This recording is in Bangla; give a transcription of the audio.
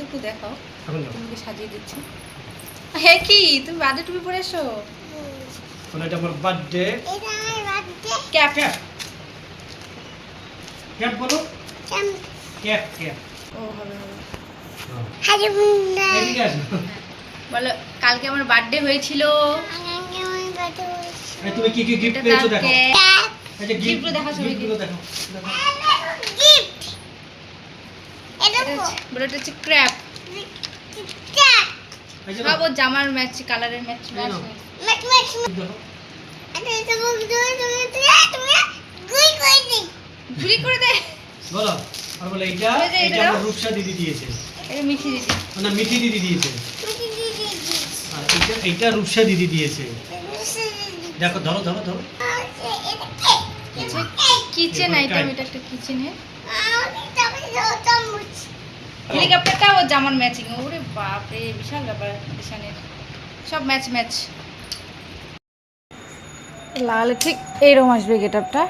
একটু দেখাও, তুমি সাজিয়ে দিচ্ছি। হ্যাঁ কি তুমি বার্থডে টুপি পরে এসো? এটা আমার বার্থডে। এটা আমার বার্থডে। ক্যাপ ক্যাপ বলো। ক্যাপ ও হবে। হ্যালো বন্ধুরা, এদিকে আসো। বলো কালকে আমার বার্থডে হয়েছিল। আজকে আমার বার্থডে হয়েছে। তুমি কি কি গিফট পেয়েছো দেখো। এই যে গিফট দেখো, সবাই গিফটগুলো দেখো। গিফট এটা বলো এটা হচ্ছে ক্র্যাপ। এই যে সব ওর জামার ম্যাচ, কালারের ম্যাচ ম্যাচ। ম্যাচ দেখো। এটা তো তুমি গুই কই দি ঘুরি করে দে। বলো আর বলে এটা ওই যে এটা এটা আমার দাও। রূপসা দিদি দিয়েছে। এটা মিঠি দিদি। না মিঠি দিদি দিয়েছে। আর এটা রূপসা দিদি দিয়েছে। দেখো ধরো ধরো ধরো। কিচেন আইটেম, এটা একটা কিচেনের চামচ। হেলিকপ্টারটা ও জামার ম্যাচিং। ওরে বাপ রে, বিশাল ব্যাপার কিচেনের সব ম্যাচ। লাগালে ঠিক এইরকম আসবে গেটআপটা।